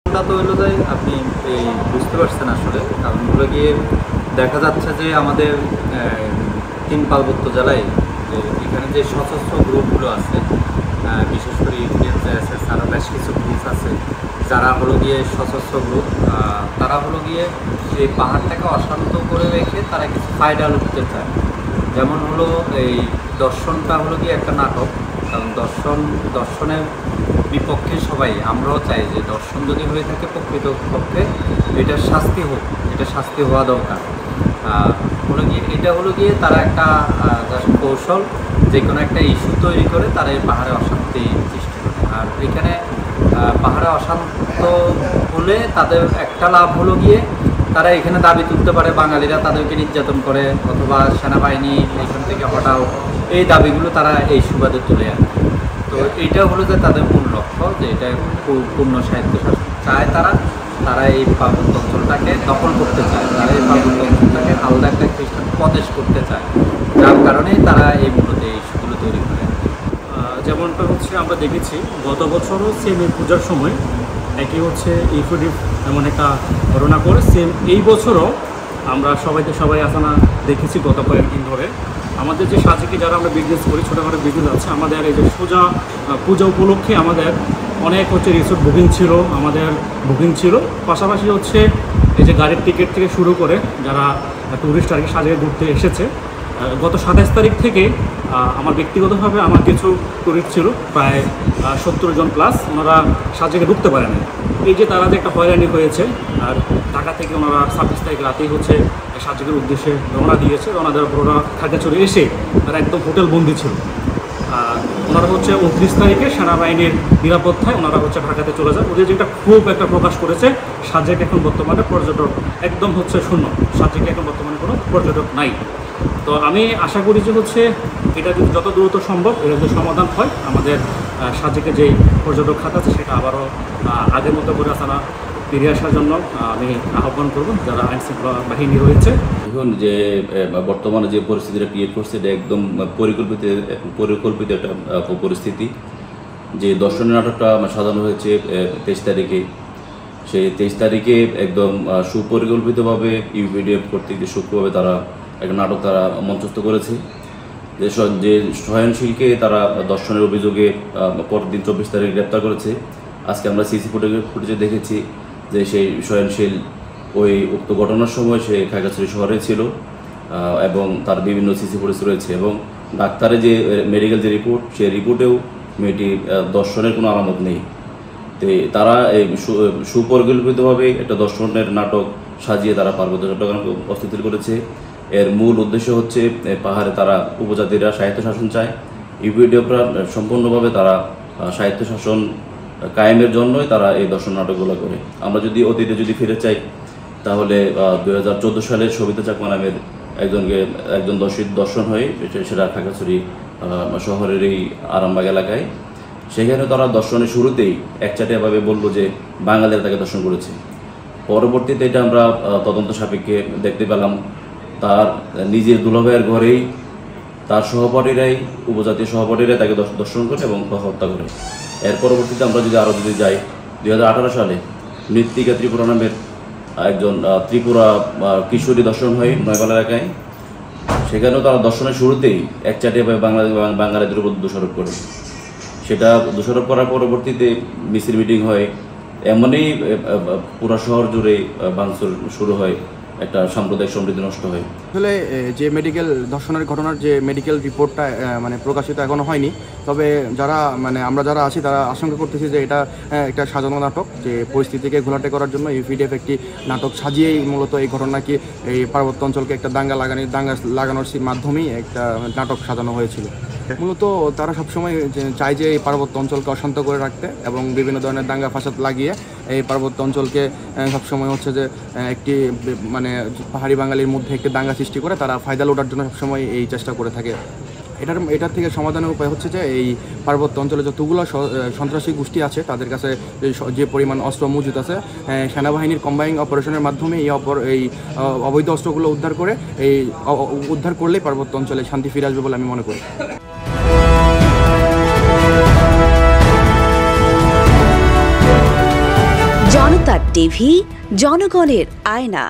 ওটা তো হলো যে আপনি এই বুঝতে পারছেন আসলে কারণগুলো গিয়ে দেখা যাচ্ছে যে আমাদের 3 পার্বত্য জেলায় এখানে যে সশস্ত্র গ্রুপগুলো আছে, বিশেষ করে ইউপিএসএস আরও বেশ কিছু গ্রুপ আছে যারা হলো গিয়ে সশস্ত্র গ্রুপ, তারা হলো গিয়ে সেই পাহাড়টাকে অশান্ত করে রেখে তারা কিছু ফায়দা লুটতে চায়। যেমন হলো এই দর্শনটা হলো গিয়ে একটা নাটক, কারণ দর্শনের বিপক্ষে সবাই আমরাও চাই যে দর্শন যদি হয়ে থাকে প্রকৃতপক্ষে এটার শাস্তি হোক, এটা শাস্তি হওয়া দরকার। হলো গিয়ে এটা হলো গিয়ে তারা একটা কৌশল, যে কোনো একটা ইস্যু তৈরি করে তারা এই পাহাড়ে অশান্তি সৃষ্টি করে। আর এখানে পাহাড়ে অশান্ত হলে তাদের একটা লাভ হলো গিয়ে তারা এখানে দাবি তুলতে পারে বাঙালিরা তাদেরকে নির্যাতন করে অথবা সেনাবাহিনী এখান থেকে হটাও, এই দাবিগুলো তারা এই সুবাদে তুলে আনে। তো এইটা হলো যে তাদের মূল লক্ষ্য, যে এটা পূর্ণ স্বায়ত্তশাসন চায় তারা এই পার্বত্য অঞ্চলটাকে দখল করতে চায়, তারা এই পার্বত্য অঞ্চলটাকে আলাদা একটা খ্রিস্টান প্রদেশ করতে চায়, যার কারণেই তারা এই মূলত এই ইস্যুগুলো তৈরি করে। যেমনটা হচ্ছে আমরা দেখেছি গত বছরও সেম এই পূজার সময় একই হচ্ছে ইউপিডিএফ এমন একটা ঘটনা করে, সেম এই বছরও আমরা সবাই আসানা দেখেছি গত কয়েকদিন ধরে। আমাদের যে সাজেকে যারা আমরা বিজনেস করি, ছোটোখাটো বিজনেস আছে, আমাদের এই যে পূজা উপলক্ষে আমাদের অনেক হচ্ছে রিসোর্ট বুকিং ছিল। পাশাপাশি হচ্ছে এই যে গাড়ির টিকিট থেকে শুরু করে যারা ট্যুরিস্ট আর কি সাজেকে ঘুরতে এসেছে, গত 27 তারিখ থেকে আমার ব্যক্তিগতভাবে আমার কিছু ট্যুরিস্ট ছিল প্রায় 70 জন প্লাস, ওনারা সাজেকে ঢুকতে পারে না। এই যে তারা যে একটা হয়রানি হয়েছে, আর ঢাকা থেকে ওনারা 26 তারিখ রাতেই হচ্ছে সাজেকের উদ্দেশ্যে রওনা দিয়েছে। রওনা দেওয়ার পর ওরা খাগড়াছড়ি এসে তারা একদম হোটেল বন্দি ছিল। ওনারা হচ্ছে 29 তারিখে সেনাবাহিনীর নিরাপত্তায় ওনারা হচ্ছে ঢাকাতে চলে যায়। ওদের যেটা খুব একটা প্রকাশ করেছে, সাজেক এখন বর্তমানে পর্যটক একদম হচ্ছে শূন্য, সাজেকে এখন বর্তমানে কোনো পর্যটক নাই। তো আমি আশা করি যে হচ্ছে এটা যদি যত দ্রুত সম্ভব এটা যদি সমাধান হয়, আমাদের সাজেকে যেই পর্যটক খাত আছে সেটা আবারও আগের মতো করে আসানা ফিরে আসার জন্য আমি আহ্বান করব যারা আইনশৃঙ্খলা বাহিনী রয়েছে। এখন যে বর্তমানে যে পরিস্থিতিটা ক্রিয়েট করছে এটা একদম পরিকল্পিত একটা পরিস্থিতি। যে দর্শনের নাটকটা সাজানো হয়েছে 23 তারিখে, সেই 23 তারিখে একদম সুপরিকল্পিতভাবে ইউপিডিএফ কর্তৃক যে সূক্ষ্মভাবে তারা একটা নাটক তারা মঞ্চস্থ করেছে। যে সহনশীলকে তারা দর্শনের অভিযোগে পরদিন 24 তারিখ গ্রেপ্তার করেছে। আজকে আমরা সিসি ফুটেজে দেখেছি যে সেই সহনশীল ওই উক্ত ঘটনার সময় সে খাগড়াছড়ি শহরে ছিল এবং তার বিভিন্ন সিসি ফুটেজ রয়েছে, এবং ডাক্তারের যে মেডিকেল যে রিপোর্ট, সেই রিপোর্টেও মেয়েটি দর্শনের কোনো আলামত নেই। তো তারা এই সুপরিকল্পিতভাবে একটা দর্শনের নাটক সাজিয়ে তারা পার্বত্য চট্টগ্রামকে অস্থিতিশীল করেছে। এর মূল উদ্দেশ্য হচ্ছে পাহাড়ে তারা উপজাতিরা স্বায়ত্তশাসন চায়, ইউপিডিএফরা সম্পূর্ণভাবে তারা স্বায়ত্তশাসন কায়েমের জন্যই তারা এই দর্শন নাটকগুলো করে। আমরা যদি অতীতে ফিরে চাই তাহলে 2014 সালের সবিতা চাকমা নামের একজন দর্শন হয়ে সেটা খাগড়াছড়ি শহরের এই আরামবাগ এলাকায়, সেখানে তারা দর্শনের শুরুতেই একচাটিয়াভাবে বলল যে বাঙালিরা তাকে দর্শন করেছে। পরবর্তীতে এটা আমরা তদন্ত সাপেক্ষে দেখতে পেলাম তার নিজের দুলাভাইয়ের ঘরেই তার সহপাঠীরাই, উপজাতীয় সহপাঠীরাই তাকে দর্শন করে এবং হত্যা করে। এর পরবর্তীতে আমরা যদি যাই 2018 সালে মৃত্তিকা ত্রিপুরা নামের একজন ত্রিপুরা কিশোরী দর্শন হয় নয়পাল এলাকায়, সেখানেও তারা দর্শনের শুরুতেই একচাটিয়াভাবে বাঙালিদের উপর দোষারোপ করে। সেটা দোষারোপ করার পরবর্তীতে মিছিল মিটিং হয়, এমনই পুরো শহর জুড়ে ভাঙচুর শুরু হয়, একটা সাম্প্রদায়িক সমৃদ্ধি নষ্ট হয়। আসলে যে মেডিকেল ধর্ষণের ঘটনার যে মেডিকেল রিপোর্টটা মানে প্রকাশিত এখনও হয়নি, তবে আমরা যারা আছি তারা আশঙ্কা করতেছি যে এটা একটা সাজানো নাটক, যে পরিস্থিতিকে ঘোলাটে করার জন্য ইউপিডিএফ একটি নাটক সাজিয়েই মূলত এই ঘটনাকে, এই পার্বত্য অঞ্চলকে একটা দাঙ্গা লাগানোর মাধ্যমেই একটা নাটক সাজানো হয়েছিল। মূলত তারা সবসময় চায় যে এই পার্বত্য অঞ্চলকে অশান্ত করে রাখতে এবং বিভিন্ন ধরনের দাঙ্গা ফাসাদ লাগিয়ে এই পার্বত্য অঞ্চলকে সবসময় হচ্ছে যে একটি পাহাড়ি বাঙালির মধ্যে একটি দাঙ্গা সৃষ্টি করে তারা ফায়দা লোটার জন্য সবসময় এই চেষ্টা করে থাকে। এটার থেকে সমাধানের উপায় হচ্ছে যে এই পার্বত্য অঞ্চলে যতগুলো সন্ত্রাসী গোষ্ঠী আছে তাদের কাছে যে পরিমাণ অস্ত্র মজুদ আছে, সেনাবাহিনীর কম্বাইং অপারেশনের মাধ্যমে এই অবৈধ অস্ত্রগুলো উদ্ধার করলেই পার্বত্য অঞ্চলে শান্তি ফিরে আসবে বলে আমি মনে করি। জনতা ইফতার টিভি, জনগণের আয়না।